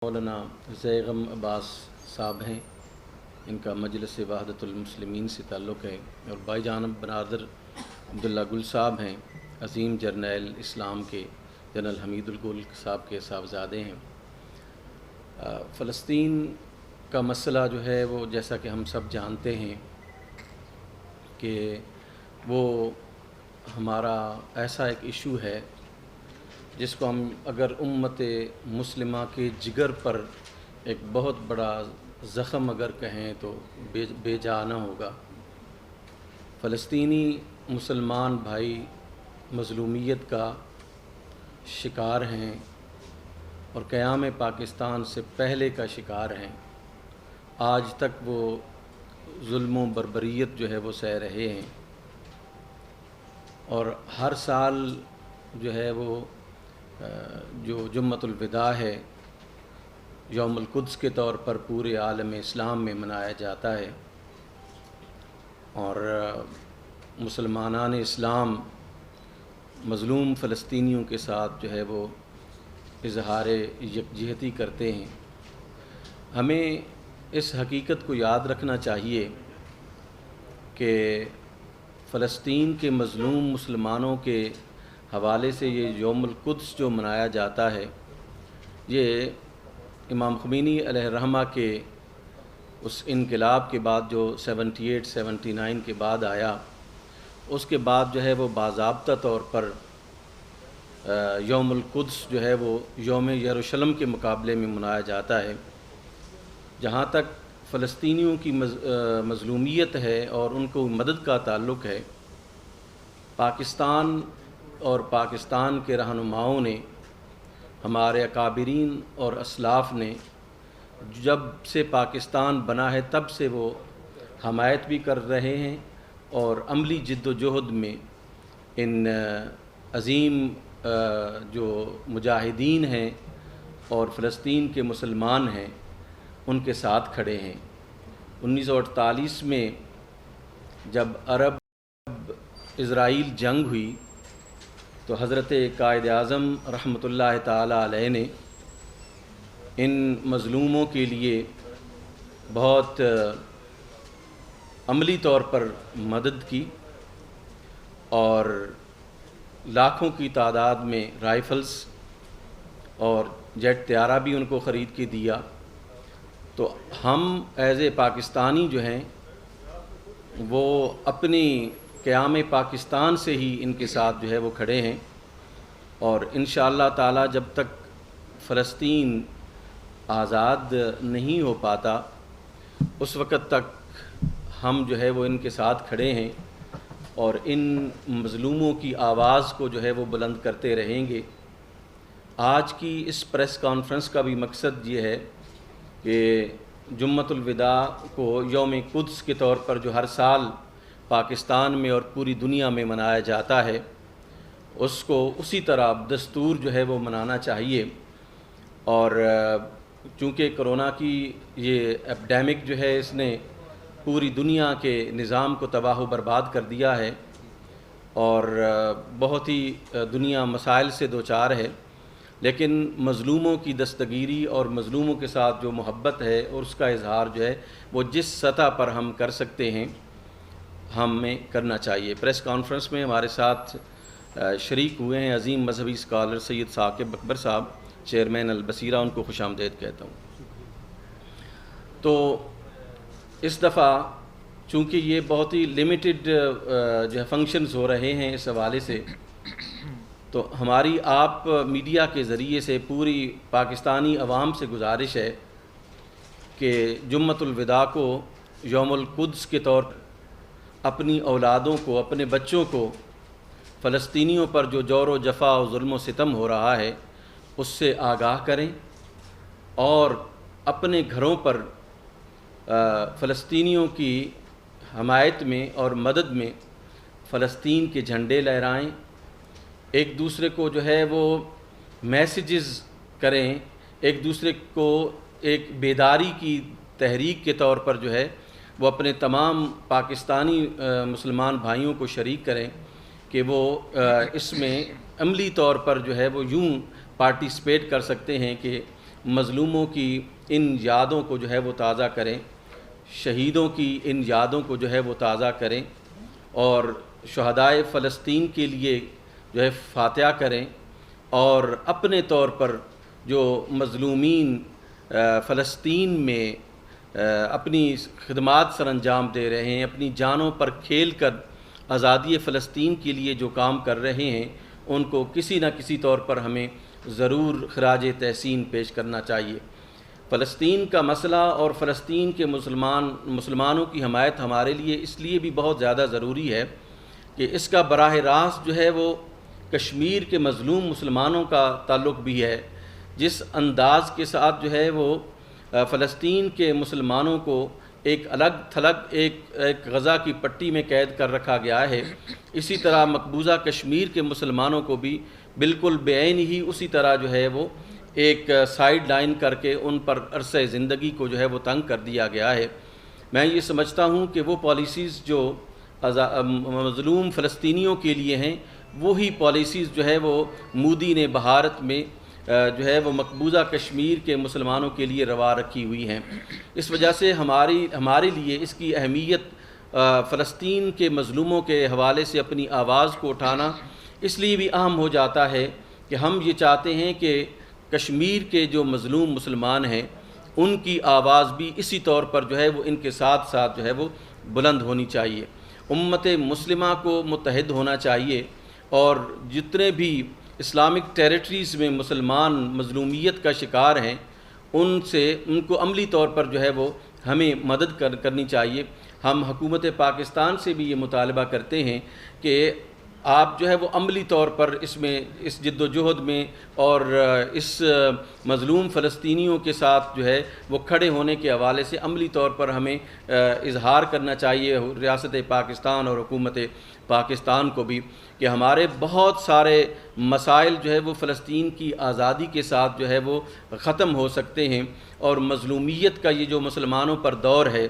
مولانا زیغم عباس صاحب ہیں، ان کا مجلس وحدت المسلمین سے تعلق ہے، اور بھائی جانب برادر عبداللہ گل صاحب ہیں، عظیم جرنیل اسلام کے جنرل حمید الگل صاحب کے صاحبزادے ہیں۔ فلسطین کا مسئلہ جو ہے وہ جیسا کہ ہم سب جانتے ہیں کہ وہ ہمارا ایسا ایک ایشو ہے جس کو ہم اگر امت مسلمہ کے جگر پر ایک بہت بڑا زخم اگر کہیں تو بے جا نہ ہوگا۔ فلسطینی مسلمان بھائی مظلومیت کا شکار ہیں اور قیام پاکستان سے پہلے کا شکار ہیں۔ آج تک وہ ظلم و بربریت جو ہے وہ سہ رہے ہیں، اور ہر سال جو ہے وہ جو جمعۃ الوداع ہے یوم القدس کے طور پر پورے عالم اسلام میں منایا جاتا ہے، اور مسلمانان اسلام مظلوم فلسطینیوں کے ساتھ جو ہے وہ اظہار یکجہتی کرتے ہیں۔ ہمیں اس حقیقت کو یاد رکھنا چاہیے کہ فلسطین کے مظلوم مسلمانوں کے حوالے سے یہ یوم القدس جو منایا جاتا ہے، یہ امام خمینی علیہ الرحمہ کے اس انقلاب کے بعد جو 78-79 کے بعد آیا، اس کے بعد جو ہے وہ باضابطہ طور پر یوم القدس جو ہے وہ یوم یروشلم کے مقابلے میں منایا جاتا ہے۔ جہاں تک فلسطینیوں کی مظلومیت ہے اور ان کو مدد کا تعلق ہے، پاکستان اور پاکستان کے رہنماؤں نے، ہمارے اکابرین اور اسلاف نے جب سے پاکستان بنا ہے تب سے وہ حمایت بھی کر رہے ہیں، اور عملی جد و جہد میں ان عظیم جو مجاہدین ہیں اور فلسطین کے مسلمان ہیں ان کے ساتھ کھڑے ہیں۔ 1948 میں جب عرب اسرائیل جنگ ہوئی تو حضرت قائد اعظم رحمۃ اللہ تعالی علیہ نے ان مظلوموں کے لیے بہت عملی طور پر مدد کی، اور لاکھوں کی تعداد میں رائفلز اور جیٹ طیارہ بھی ان کو خرید کے دیا۔ تو ہم ایز اے پاکستانی جو ہیں وہ اپنی قیام پاکستان سے ہی ان کے ساتھ جو ہے وہ کھڑے ہیں، اور انشاءاللہ تعالی جب تک فلسطین آزاد نہیں ہو پاتا اس وقت تک ہم جو ہے وہ ان کے ساتھ کھڑے ہیں، اور ان مظلوموں کی آواز کو جو ہے وہ بلند کرتے رہیں گے۔ آج کی اس پریس کانفرنس کا بھی مقصد یہ ہے کہ جمعۃ الوداع کو یوم قدس کے طور پر جو ہر سال پاکستان میں اور پوری دنیا میں منایا جاتا ہے، اس کو اسی طرح دستور جو ہے وہ منانا چاہیے۔ اور چونکہ کرونا کی یہ ایپیڈیمک جو ہے اس نے پوری دنیا کے نظام کو تباہ و برباد کر دیا ہے، اور بہت ہی دنیا مسائل سے دوچار ہے، لیکن مظلوموں کی دستگیری اور مظلوموں کے ساتھ جو محبت ہے اور اس کا اظہار جو ہے وہ جس سطح پر ہم کر سکتے ہیں ہمیں کرنا چاہیے۔ پریس کانفرنس میں ہمارے ساتھ شریک ہوئے ہیں عظیم مذہبی اسکالر سید ثاقب اکبر صاحب، چیئرمین البصیرہ، ان کو خوش آمدید کہتا ہوں۔ تو اس دفعہ چونکہ یہ بہت ہی لمیٹڈ جو ہے فنکشنز ہو رہے ہیں اس حوالے سے، تو ہماری آپ میڈیا کے ذریعے سے پوری پاکستانی عوام سے گزارش ہے کہ جمعۃ الوداع کو یوم القدس کے طور پر اپنی اولادوں کو، اپنے بچوں کو فلسطینیوں پر جو جور و جفا و ظلم و ستم ہو رہا ہے اس سے آگاہ کریں، اور اپنے گھروں پر فلسطینیوں کی حمایت میں اور مدد میں فلسطین کے جھنڈے لہرائیں، ایک دوسرے کو جو ہے وہ میسیجز کریں، ایک دوسرے کو ایک بیداری کی تحریک کے طور پر جو ہے وہ اپنے تمام پاکستانی مسلمان بھائیوں کو شریک کریں کہ وہ اس میں عملی طور پر جو ہے وہ یوں پارٹیسپیٹ کر سکتے ہیں کہ مظلوموں کی ان یادوں کو جو ہے وہ تازہ کریں، شہیدوں کی ان یادوں کو جو ہے وہ تازہ کریں، اور شہدائے فلسطین کے لیے جو ہے فاتحہ کریں، اور اپنے طور پر جو مظلومین فلسطین میں اپنی خدمات سر انجام دے رہے ہیں، اپنی جانوں پر کھیل کر آزادی فلسطین کے لیے جو کام کر رہے ہیں، ان کو کسی نہ کسی طور پر ہمیں ضرور خراج تحسین پیش کرنا چاہیے۔ فلسطین کا مسئلہ اور فلسطین کے مسلمانوں کی حمایت ہمارے لیے اس لیے بھی بہت زیادہ ضروری ہے کہ اس کا براہ راست جو ہے وہ کشمیر کے مظلوم مسلمانوں کا تعلق بھی ہے۔ جس انداز کے ساتھ جو ہے وہ فلسطین کے مسلمانوں کو ایک الگ تھلگ ایک غزہ کی پٹی میں قید کر رکھا گیا ہے، اسی طرح مقبوضہ کشمیر کے مسلمانوں کو بھی بالکل بے عین ہی اسی طرح جو ہے وہ ایک سائیڈ لائن کر کے ان پر عرصہ زندگی کو جو ہے وہ تنگ کر دیا گیا ہے۔ میں یہ سمجھتا ہوں کہ وہ پالیسیز جو مظلوم فلسطینیوں کے لیے ہیں، وہی پالیسیز جو ہے وہ مودی نے بھارت میں جو ہے وہ مقبوضہ کشمیر کے مسلمانوں کے لیے روا رکھی ہوئی ہیں۔ اس وجہ سے ہمارے لیے اس کی اہمیت فلسطین کے مظلوموں کے حوالے سے اپنی آواز کو اٹھانا اس لیے بھی اہم ہو جاتا ہے کہ ہم یہ چاہتے ہیں کہ کشمیر کے جو مظلوم مسلمان ہیں ان کی آواز بھی اسی طور پر جو ہے وہ ان کے ساتھ ساتھ جو ہے وہ بلند ہونی چاہیے۔ امت مسلمہ کو متحد ہونا چاہیے، اور جتنے بھی اسلامک ٹیریٹریز میں مسلمان مظلومیت کا شکار ہیں ان کو عملی طور پر جو ہے وہ ہمیں مدد کرنی چاہیے۔ ہم حکومت پاکستان سے بھی یہ مطالبہ کرتے ہیں کہ آپ جو ہے وہ عملی طور پر اس جد و جہد میں اور اس مظلوم فلسطینیوں کے ساتھ جو ہے وہ کھڑے ہونے کے حوالے سے عملی طور پر ہمیں اظہار کرنا چاہیے ریاست پاکستان اور حکومت پاکستان کو بھی، کہ ہمارے بہت سارے مسائل جو ہے وہ فلسطین کی آزادی کے ساتھ جو ہے وہ ختم ہو سکتے ہیں، اور مظلومیت کا یہ جو مسلمانوں پر دور ہے،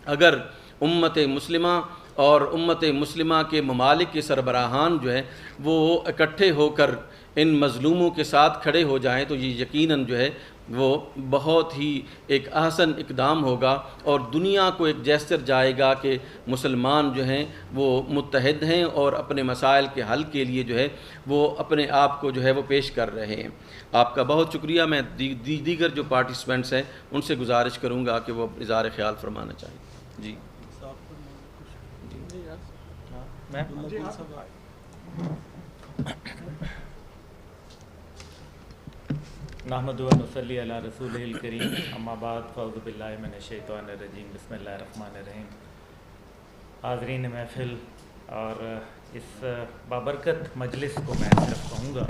اگر امت مسلمہ اور امت مسلمہ کے ممالک کے سربراہان جو ہیں وہ اکٹھے ہو کر ان مظلوموں کے ساتھ کھڑے ہو جائیں تو یہ یقیناً جو ہے وہ بہت ہی ایک احسن اقدام ہوگا، اور دنیا کو ایک جیسچر جائے گا کہ مسلمان جو ہیں وہ متحد ہیں اور اپنے مسائل کے حل کے لیے جو ہے وہ اپنے آپ کو جو ہے وہ پیش کر رہے ہیں۔ آپ کا بہت شکریہ۔ میں دیگر جو پارٹیسپینٹس ہیں ان سے گزارش کروں گا کہ وہ اظہار خیال فرمانا چاہیں۔ جی نحمد و نصلی علی رسول الکریم، اما بعد فاعوذ باللہ من الشیطان الرجیم، بسم اللہ الرحمن الرحیم۔ حاضرین محفل اور اس بابرکت مجلس کو میں صرف کہوں گا،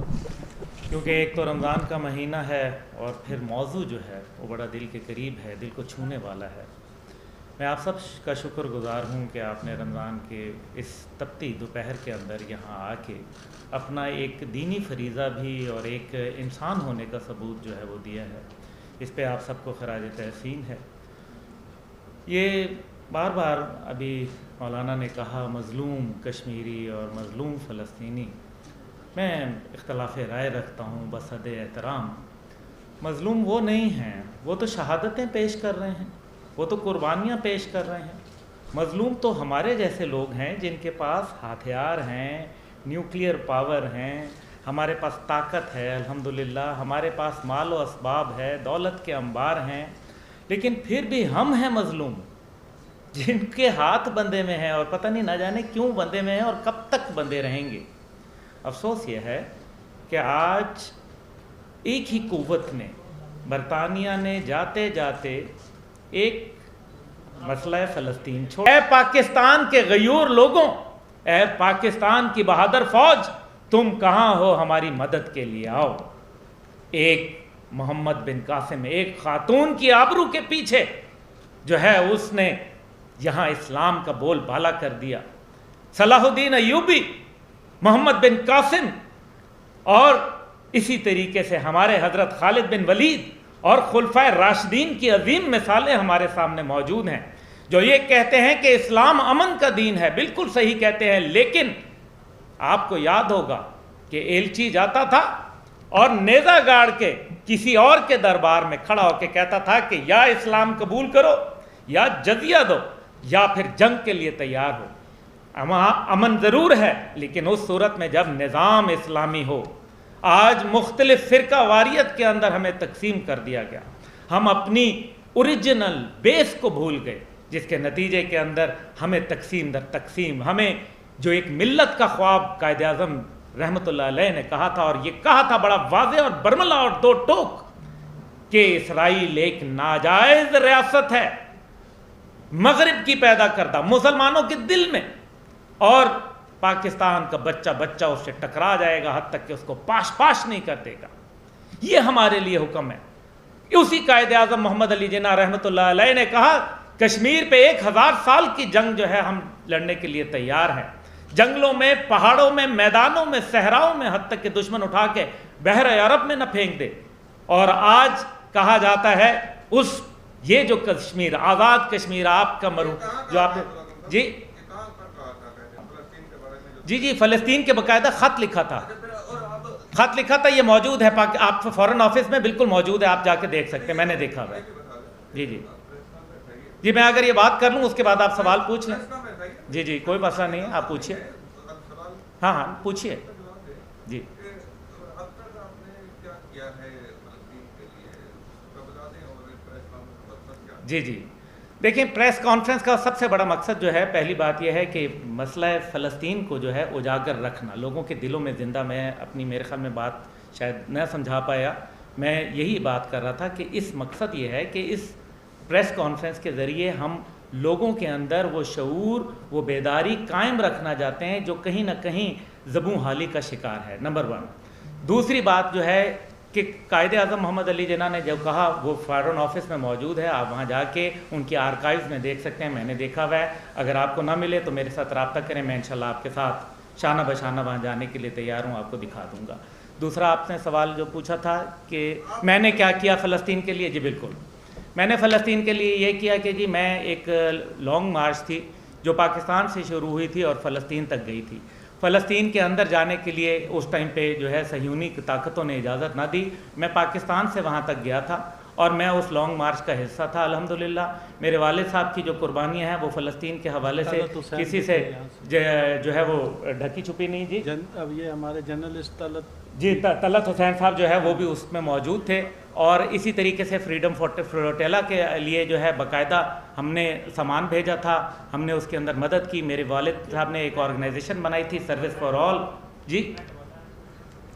کیونکہ ایک تو رمضان کا مہینہ ہے اور پھر موضوع جو ہے وہ بڑا دل کے قریب ہے، دل کو چھونے والا ہے۔ میں آپ سب کا شکر گزار ہوں کہ آپ نے رمضان کے اس تپتی دوپہر کے اندر یہاں آ کے اپنا ایک دینی فریضہ بھی اور ایک انسان ہونے کا ثبوت جو ہے وہ دیا ہے۔ اس پہ آپ سب کو خراج تحسین ہے۔ یہ بار بار ابھی مولانا نے کہا مظلوم کشمیری اور مظلوم فلسطینی، میں اختلاف رائے رکھتا ہوں بحد احترام۔ مظلوم وہ نہیں ہیں، وہ تو شہادتیں پیش کر رہے ہیں، وہ تو قربانیاں پیش کر رہے ہیں۔ مظلوم تو ہمارے جیسے لوگ ہیں جن کے پاس ہتھیار ہیں، نیوکلیئر پاور ہیں، ہمارے پاس طاقت ہے الحمدللہ، ہمارے پاس مال و اسباب ہے، دولت کے انبار ہیں، لیکن پھر بھی ہم ہیں مظلوم جن کے ہاتھ بندے میں ہیں، اور پتہ نہیں نہ جانے کیوں بندے میں ہیں اور کب تک بندے رہیں گے۔ افسوس یہ ہے کہ آج ایک ہی قوت نے، برطانیہ نے جاتے جاتے ایک مسئلہ فلسطین چھوڑ۔ اے پاکستان کے غیور لوگوں، اے پاکستان کی بہادر فوج، تم کہاں ہو؟ ہماری مدد کے لیے آؤ۔ ایک محمد بن قاسم، ایک خاتون کی آبرو کے پیچھے جو ہے اس نے یہاں اسلام کا بول بالا کر دیا۔ صلاح الدین ایوبی، محمد بن قاسم، اور اسی طریقے سے ہمارے حضرت خالد بن ولید اور خلفائے راشدین کی عظیم مثالیں ہمارے سامنے موجود ہیں، جو یہ کہتے ہیں کہ اسلام امن کا دین ہے۔ بالکل صحیح کہتے ہیں، لیکن آپ کو یاد ہوگا کہ ایلچی جاتا تھا اور نیزہ گاڑ کے کسی اور کے دربار میں کھڑا ہو کے کہتا تھا کہ یا اسلام قبول کرو یا جزیہ دو یا پھر جنگ کے لیے تیار ہو. امن ضرور ہے لیکن اس صورت میں جب نظام اسلامی ہو. آج مختلف فرقہ واریت کے اندر ہمیں تقسیم کر دیا گیا. ہم اپنی اوریجنل بیس کو بھول گئے جس کے نتیجے کے اندر ہمیں تقسیم در تقسیم. ہمیں جو ایک ملت کا خواب قائد اعظم رحمۃ اللہ علیہ نے کہا تھا، اور یہ کہا تھا بڑا واضح اور برملا اور دو ٹوک کہ اسرائیل ایک ناجائز ریاست ہے مغرب کی پیدا کردہ مسلمانوں کے دل میں، اور پاکستان کا بچہ بچہ اس سے ٹکرا جائے گا حد تک کہ اس کو پاش پاش نہیں کر دے گا. یہ ہمارے لیے حکم ہے. اسی قائد اعظم محمد علی جناح رحمۃ اللہ علیہ نے کہا کشمیر پہ 1000 سال کی جنگ جو ہے ہم لڑنے کے لیے تیار ہیں. جنگلوں میں، پہاڑوں میں، میدانوں میں، صحراؤں میں، حد تک کہ دشمن اٹھا کے بحر عرب میں نہ پھینک دے. اور آج کہا جاتا ہے یہ جو کشمیر، آزاد کشمیر آپ کا جو آپ جی فلسطین کے باقاعدہ خط لکھا تھا. یہ موجود ہے آپ فورن آفس میں بالکل موجود ہے، آپ جا کے دیکھ سکتے ہیں، میں نے دیکھا ہوا ہے. جی میں اگر یہ بات کر لوں اس کے بعد آپ سوال پوچھ لیں. جی کوئی مسئلہ نہیں ہے، آپ پوچھیے. ہاں پوچھیے. جی دیکھیں، پریس کانفرنس کا سب سے بڑا مقصد جو ہے، پہلی بات یہ ہے کہ مسئلہ فلسطین کو جو ہے اجاگر رکھنا، لوگوں کے دلوں میں زندہ. میں اپنی میرے خیال میں بات شاید نہ سمجھا پایا. میں یہی بات کر رہا تھا کہ اس مقصد یہ ہے کہ اس پریس کانفرنس کے ذریعے ہم لوگوں کے اندر وہ شعور، وہ بیداری قائم رکھنا چاہتے ہیں جو کہیں نہ کہیں زبوں حالی کا شکار ہے، نمبر 1. دوسری بات جو ہے کہ قائد اعظم محمد علی جناح نے جو کہا وہ فارن آفس میں موجود ہے، آپ وہاں جا کے ان کی آرکائیوز میں دیکھ سکتے ہیں. میں نے دیکھا ہوا ہے. اگر آپ کو نہ ملے تو میرے ساتھ رابطہ کریں، میں انشاءاللہ آپ کے ساتھ شانہ بشانہ وہاں جانے کے لیے تیار ہوں، آپ کو دکھا دوں گا. دوسرا آپ نے سوال جو پوچھا تھا کہ میں نے کیا کیا فلسطین کے لیے. جی بالکل، میں نے فلسطین کے لیے یہ کیا کہ جی میں ایک لانگ مارچ تھی جو پاکستان سے شروع ہوئی تھی اور فلسطین تک گئی تھی. فلسطین کے اندر جانے کے لیے اس ٹائم پہ جو ہے صہیونی طاقتوں نے اجازت نہ دی. میں پاکستان سے وہاں تک گیا تھا اور میں اس لانگ مارچ کا حصہ تھا. الحمدللہ میرے والد صاحب کی جو قربانیاں ہیں وہ فلسطین کے حوالے سے کسی سے جو ہے وہ ڈھکی چھپی نہیں. جی اب یہ ہمارے جرنلسٹ طلعت حسین صاحب جو ہے وہ بھی اس میں موجود تھے. اور اسی طریقے سے فریڈم فلوٹیلا کے لیے جو ہے باقاعدہ ہم نے سامان بھیجا تھا، ہم نے اس کے اندر مدد کی. میرے والد صاحب نے ایک آرگنائزیشن بنائی تھی، سروس فار آل. جی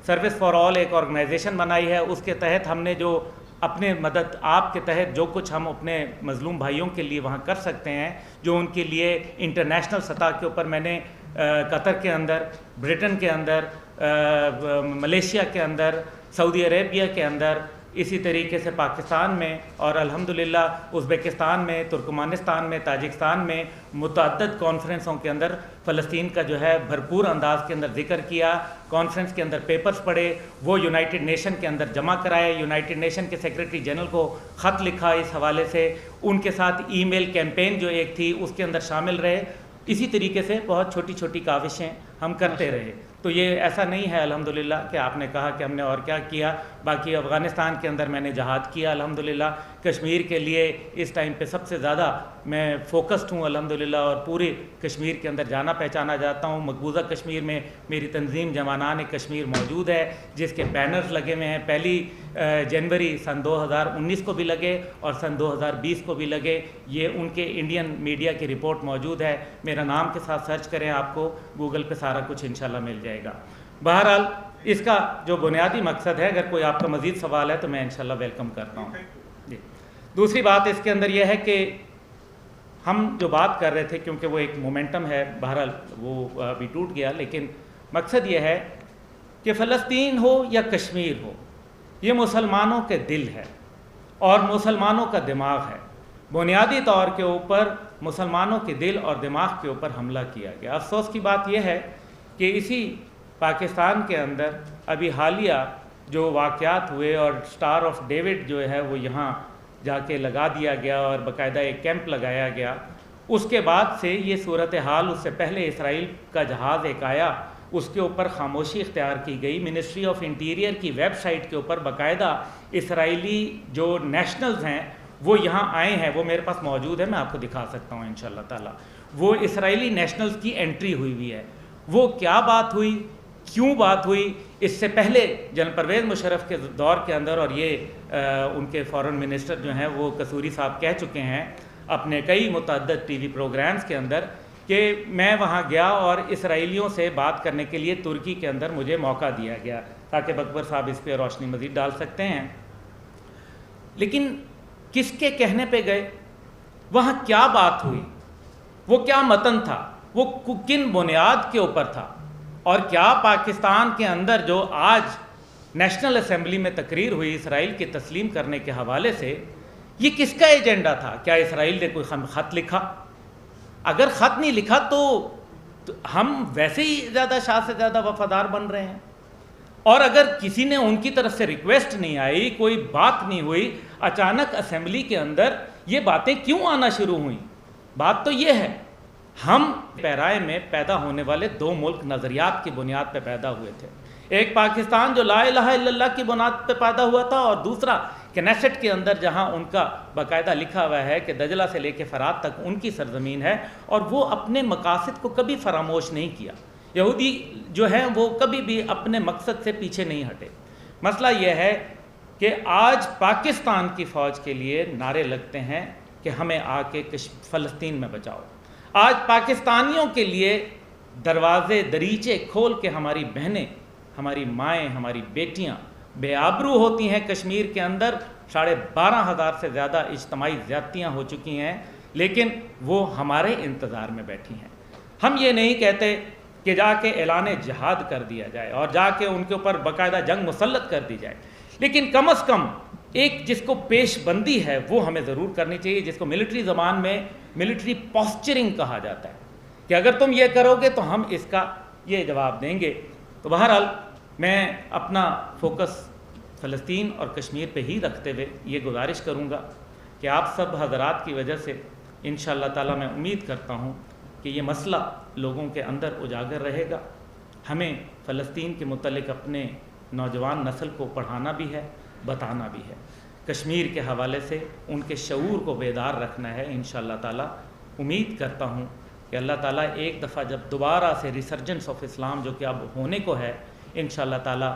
سروس فار آل ایک آرگنائزیشن بنائی ہے. اس کے تحت ہم نے جو اپنے مدد آپ کے تحت جو کچھ ہم اپنے مظلوم بھائیوں کے لیے وہاں کر سکتے ہیں، جو ان کے لیے انٹرنیشنل سطح کے اوپر میں نے قطر کے اندر، برٹن کے اندر، ملیشیا کے اندر، سعودی عربیہ کے اندر، اسی طریقے سے پاکستان میں اور الحمدللہ ازبکستان میں، ترکمانستان میں، تاجکستان میں متعدد کانفرنسوں کے اندر فلسطین کا جو ہے بھرپور انداز کے اندر ذکر کیا. کانفرنس کے اندر پیپرز پڑھے، وہ یونائٹڈ نیشن کے اندر جمع کرائے، یونائٹڈ نیشن کے سیکریٹری جنرل کو خط لکھا اس حوالے سے. ان کے ساتھ ای میل کیمپین جو ایک تھی اس کے اندر شامل رہے. اسی طریقے سے بہت چھوٹی چھوٹی کاوشیں ہم کرتے رہے. تو یہ ایسا نہیں ہے الحمدللہ کہ آپ نے کہا کہ ہم نے اور کیا کیا. باقی افغانستان کے اندر میں نے جہاد کیا الحمدللہ. کشمیر کے لیے اس ٹائم پہ سب سے زیادہ میں فوکسڈ ہوں الحمدللہ، اور پورے کشمیر کے اندر جانا پہچانا جاتا ہوں. مقبوضہ کشمیر میں میری تنظیم جوانان کشمیر موجود ہے جس کے بینرز لگے ہوئے ہیں. 1 جنوری سن 2019 کو بھی لگے اور سن 2020 کو بھی لگے. یہ ان کے انڈین میڈیا کی رپورٹ موجود ہے. میرا نام کے ساتھ سرچ کریں، آپ کو گوگل پہ سارا کچھ انشاءاللہ مل جائے گا. بہرحال اس کا جو بنیادی مقصد ہے، اگر کوئی آپ کا مزید سوال ہے تو میں انشاءاللہ ویلکم کرتا ہوں. جی دوسری بات اس کے اندر یہ ہے کہ ہم جو بات کر رہے تھے، کیونکہ وہ ایک مومنٹم ہے، بہرحال وہ ابھی ٹوٹ گیا، لیکن مقصد یہ ہے کہ فلسطین ہو یا کشمیر ہو، یہ مسلمانوں کے دل ہے اور مسلمانوں کا دماغ ہے. بنیادی طور کے اوپر مسلمانوں کے دل اور دماغ کے اوپر حملہ کیا گیا. افسوس کی بات یہ ہے کہ اسی پاکستان کے اندر ابھی حالیہ جو واقعات ہوئے اور سٹار آف ڈیوڈ جو ہے وہ یہاں جا کے لگا دیا گیا اور باقاعدہ ایک کیمپ لگایا گیا. اس کے بعد سے یہ صورتحال، اس سے پہلے اسرائیل کا جہاز ایک آیا، اس کے اوپر خاموشی اختیار کی گئی. منسٹری آف انٹیریئر کی ویب سائٹ کے اوپر باقاعدہ اسرائیلی جو نیشنلز ہیں وہ یہاں آئے ہیں, وہ میرے پاس موجود ہے, میں آپ کو دکھا سکتا ہوں انشاءاللہ تعالیٰ. وہ اسرائیلی نیشنلز کی انٹری ہوئی ہے. وہ کیا بات ہوئی, کیوں بات ہوئی, اس سے پہلے جنرل پرویز مشرف کے دور کے اندر, اور یہ ان کے فارن منسٹر جو ہیں وہ قصوری صاحب کہہ چکے ہیں اپنے کئی متعدد ٹی وی پروگرامز کے اندر کہ میں وہاں گیا اور اسرائیلیوں سے بات کرنے کے لیے ترکی کے اندر مجھے موقع دیا گیا, تاکہ بکبر صاحب اس پہ روشنی مزید ڈال سکتے ہیں. لیکن کس کے کہنے پہ گئے, وہاں کیا بات ہوئی, وہ کیا متن تھا, وہ کن بنیاد کے اوپر تھا, اور کیا پاکستان کے اندر جو آج نیشنل اسمبلی میں تقریر ہوئی اسرائیل کی تسلیم کرنے کے حوالے سے, یہ کس کا ایجنڈا تھا؟ کیا اسرائیل نے کوئی خط لکھا؟ اگر خط نہیں لکھا تو ہم ویسے ہی زیادہ شاہ سے زیادہ وفادار بن رہے ہیں. اور اگر کسی نے ان کی طرف سے ریکویسٹ نہیں آئی, کوئی بات نہیں ہوئی, اچانک اسمبلی کے اندر یہ باتیں کیوں آنا شروع ہوئیں؟ بات تو یہ ہے, ہم پیرائے میں پیدا ہونے والے دو ملک نظریات کی بنیاد پہ پیدا ہوئے تھے. ایک پاکستان جو لا الہ الا اللہ کی بنیاد پہ پیدا ہوا تھا, اور دوسرا کنیسٹ کے اندر جہاں ان کا باقاعدہ لکھا ہوا ہے کہ دجلہ سے لے کے فرات تک ان کی سرزمین ہے, اور وہ اپنے مقاصد کو کبھی فراموش نہیں کیا. یہودی جو ہیں وہ کبھی بھی اپنے مقصد سے پیچھے نہیں ہٹے. مسئلہ یہ ہے کہ آج پاکستان کی فوج کے لیے نعرے لگتے ہیں کہ ہمیں آ کے فلسطین میں بچاؤ. آج پاکستانیوں کے لیے دروازے دریچے کھول کے ہماری بہنیں, ہماری مائیں, ہماری بیٹیاں بے آبرو ہوتی ہیں. کشمیر کے اندر 12,500 سے زیادہ اجتماعی زیادتیاں ہو چکی ہیں, لیکن وہ ہمارے انتظار میں بیٹھی ہیں. ہم یہ نہیں کہتے کہ جا کے اعلان جہاد کر دیا جائے اور جا کے ان کے اوپر باقاعدہ جنگ مسلط کر دی جائے, لیکن کم از کم ایک جس کو پیش بندی ہے وہ ہمیں ضرور کرنی چاہیے, جس کو ملٹری زبان میں ملٹری پوسچرنگ کہا جاتا ہے, کہ اگر تم یہ کرو گے تو ہم اس کا یہ جواب دیں گے. تو بہرحال میں اپنا فوکس فلسطین اور کشمیر پہ ہی رکھتے ہوئے یہ گزارش کروں گا کہ آپ سب حضرات کی وجہ سے انشاءاللہ تعالیٰ میں امید کرتا ہوں کہ یہ مسئلہ لوگوں کے اندر اجاگر رہے گا. ہمیں فلسطین کے متعلق اپنے نوجوان نسل کو پڑھانا بھی ہے, بتانا بھی ہے. کشمیر کے حوالے سے ان کے شعور کو بیدار رکھنا ہے. انشاءاللہ تعالیٰ امید کرتا ہوں کہ اللہ تعالیٰ ایک دفعہ جب دوبارہ سے ریسرجنس آف اسلام جو کہ اب ہونے کو ہے, انشاءاللہ تعالیٰ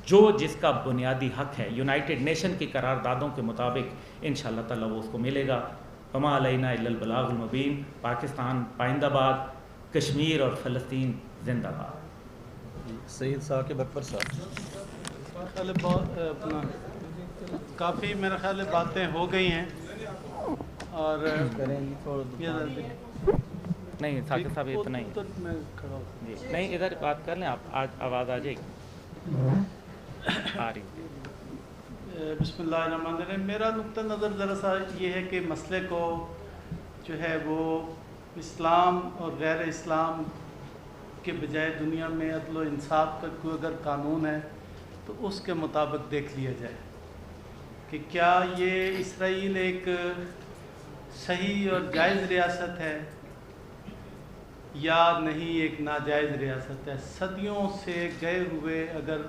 جو جس کا بنیادی حق ہے یونائٹڈ نیشن کی قراردادوں کے مطابق انشاءاللہ تعالیٰ وہ اس کو ملے گا. وما علینا الا البلاغ المبین. پاکستان پائندہ باد, کشمیر اور فلسطین زندہ باد. سید ثاقب اکبر صاحب, اپنا کافی میرا خیال ہے باتیں ہو گئی ہیں, اور نہیں ثاقب صاحب اتنا ہی جی, نہیں ادھر بات کر لیں آپ, آواز آ جائے گی, آ رہی ہے. بسم اللہ الرحمن الرحیم. میرا نقطہ نظر ذرا سا یہ ہے کہ مسئلے کو جو ہے وہ اسلام اور غیر اسلام کے بجائے دنیا میں عدل و انصاف کا کوئی اگر قانون ہے تو اس کے مطابق دیکھ لیا جائے کہ کیا یہ اسرائیل ایک صحیح اور جائز ریاست ہے یا نہیں ایک ناجائز ریاست ہے. صدیوں سے گئے ہوئے اگر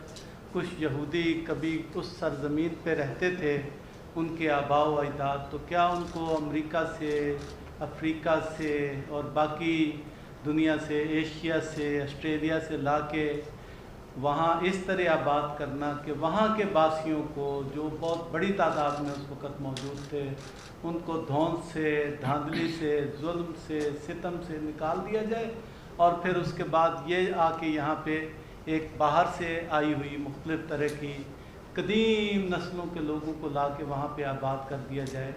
کچھ یہودی کبھی اس سرزمین پہ رہتے تھے, ان کے آباء و اجداد, تو کیا ان کو امریکہ سے, افریقہ سے اور باقی دنیا سے, ایشیا سے, آسٹریلیا سے لا کے وہاں اس طرح آباد کرنا کہ وہاں کے باسیوں کو جو بہت بڑی تعداد میں اس وقت موجود تھے ان کو دھوند سے, دھاندلی سے, ظلم سے, ستم سے نکال دیا جائے, اور پھر اس کے بعد یہ آ کے یہاں پہ ایک باہر سے آئی ہوئی مختلف طرح کی قدیم نسلوں کے لوگوں کو لا کے وہاں پہ آباد کر دیا جائے؟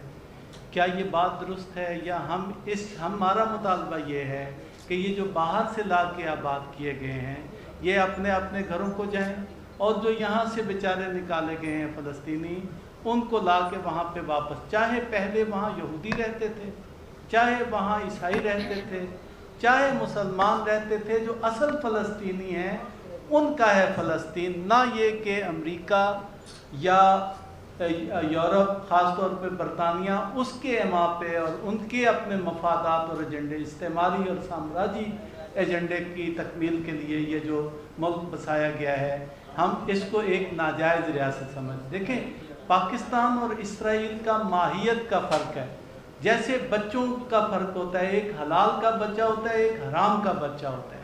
کیا یہ بات درست ہے؟ یا ہمارا مطالبہ یہ ہے کہ یہ جو باہر سے لا کے آباد کیے گئے ہیں یہ اپنے اپنے گھروں کو جائیں, اور جو یہاں سے بیچارے نکالے گئے ہیں فلسطینی, ان کو لا کے وہاں پہ واپس, چاہے پہلے وہاں یہودی رہتے تھے, چاہے وہاں عیسائی رہتے تھے, چاہے مسلمان رہتے تھے, جو اصل فلسطینی ہیں ان کا ہے فلسطین, نہ یہ کہ امریکہ یا یورپ, خاص طور پہ برطانیہ, اس کے ایما پہ اور ان کے اپنے مفادات اور ایجنڈے, استعماری اور سامراجی ایجنڈے کی تکمیل کے لیے یہ جو ملک بسایا گیا ہے، ہم اس کو ایک ناجائز ریاست سمجھ. دیکھیں پاکستان اور اسرائیل کا ماہیت کا فرق ہے. جیسے بچوں کا فرق ہوتا ہے، ایک حلال کا بچہ ہوتا ہے، ایک حرام کا بچہ ہوتا ہے.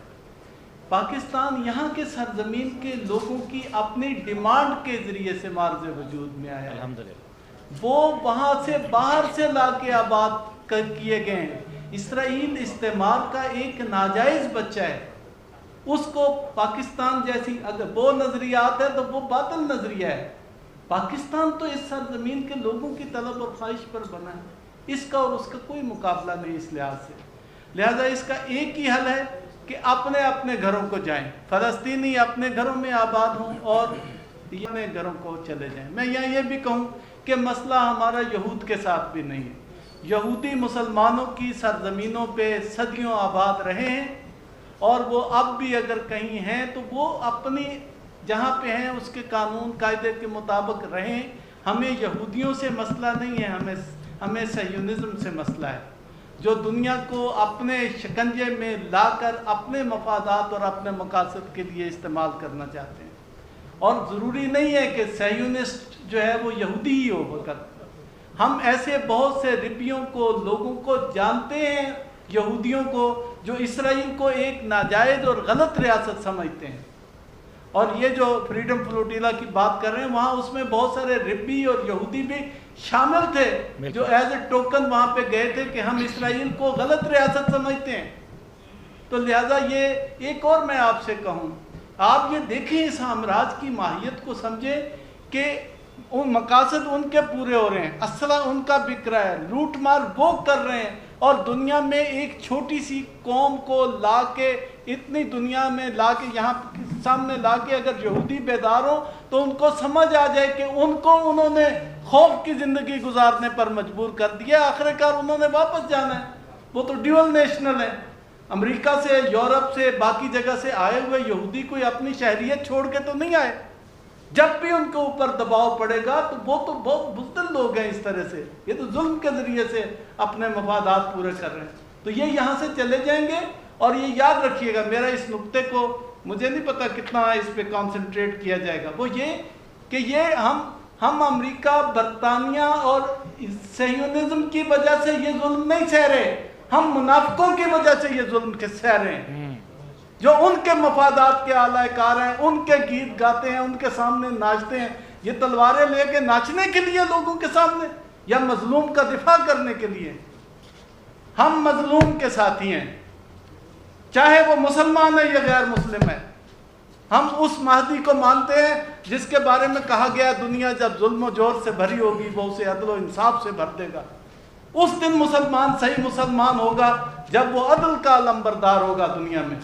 پاکستان یہاں کے سرزمین کے لوگوں کی اپنی ڈیمانڈ کے ذریعے سے معرض وجود میں آیا. الحمدللہ وہ وہاں سے باہر سے لا کے آباد کیے گئے ہیں. اسرائیل استعمار کا ایک ناجائز بچہ ہے. اس کو پاکستان جیسی اگر وہ نظریات ہے تو وہ باطل نظریہ ہے. پاکستان تو اس سرزمین کے لوگوں کی طلب اور خواہش پر بنا ہے. اس کا اور اس کا کوئی مقابلہ نہیں اس لحاظ سے. لہذا اس کا ایک ہی حل ہے کہ اپنے اپنے گھروں کو جائیں، فلسطینی اپنے گھروں میں آباد ہوں اور اپنے گھروں کو چلے جائیں. میں یہاں یہ بھی کہوں کہ مسئلہ ہمارا یہود کے ساتھ بھی نہیں ہے. یہودی مسلمانوں کی سرزمینوں پہ صدیوں آباد رہے ہیں، اور وہ اب بھی اگر کہیں ہیں تو وہ اپنی جہاں پہ ہیں اس کے قانون قاعدے کے مطابق رہیں. ہمیں یہودیوں سے مسئلہ نہیں ہے، ہمیں صہیونزم سے مسئلہ ہے، جو دنیا کو اپنے شکنجے میں لا کر اپنے مفادات اور اپنے مقاصد کے لیے استعمال کرنا چاہتے ہیں. اور ضروری نہیں ہے کہ صہیونسٹ جو ہے وہ یہودی ہی ہو. وقت ہم ایسے بہت سے ربیوں کو، لوگوں کو جانتے ہیں، یہودیوں کو، جو اسرائیل کو ایک ناجائز اور غلط ریاست سمجھتے ہیں. اور یہ جو فریڈم فلوٹیلا کی بات کر رہے ہیں، وہاں اس میں بہت سارے ربی اور یہودی بھی شامل تھے جو ایز اے ٹوکن وہاں پہ گئے تھے کہ ہم اسرائیل کو غلط ریاست سمجھتے ہیں. تو لہٰذا یہ ایک اور میں آپ سے کہوں، آپ یہ دیکھیں اس سامراج کی ماہیت کو سمجھیں کہ ان مقاصد ان کے پورے ہو رہے ہیں، اسلحہ ان کا بک رہا ہے، لوٹ مار وہ کر رہے ہیں، اور دنیا میں ایک چھوٹی سی قوم کو لا کے، اتنی دنیا میں لا کے، یہاں سامنے لا کے اگر یہودی بیدار ہوں تو ان کو سمجھ آ جائے کہ ان کو انہوں نے خوف کی زندگی گزارنے پر مجبور کر دیا. آخر کار انہوں نے واپس جانا ہے. وہ تو ڈیول نیشنل ہیں، امریکہ سے، یورپ سے، باقی جگہ سے آئے ہوئے یہودی کوئی اپنی شہریت چھوڑ کے تو نہیں آئے. جب بھی ان کے اوپر دباؤ پڑے گا تو وہ تو بہت بزدل لوگ ہیں. اس طرح سے یہ تو ظلم کے ذریعے سے اپنے مفادات پورے کر رہے ہیں. تو یہ یہاں سے چلے جائیں گے. اور یہ یاد رکھیے گا، میرا اس نقطے کو مجھے نہیں پتا کتنا اس پہ کانسنٹریٹ کیا جائے گا، وہ یہ کہ یہ ہم امریکہ، برطانیہ اور صہیونزم کی وجہ سے یہ ظلم نہیں سہ رہے، ہم منافقوں کی وجہ سے یہ ظلم کے سہ رہے ہیں، جو ان کے مفادات کے اعلی کار ہیں، ان کے گیت گاتے ہیں، ان کے سامنے ناچتے ہیں. یہ تلواریں لے کے ناچنے کے لیے لوگوں کے سامنے، یا مظلوم کا دفاع کرنے کے لیے؟ ہم مظلوم کے ساتھی ہیں، چاہے وہ مسلمان ہے یا غیر مسلم ہے. ہم اس مہدی کو مانتے ہیں جس کے بارے میں کہا گیا دنیا جب ظلم و جور سے بھری ہوگی وہ اسے عدل و انصاف سے بھر دے گا. اس دن مسلمان صحیح مسلمان ہوگا جب وہ عدل کا علمبردار ہوگا دنیا میں.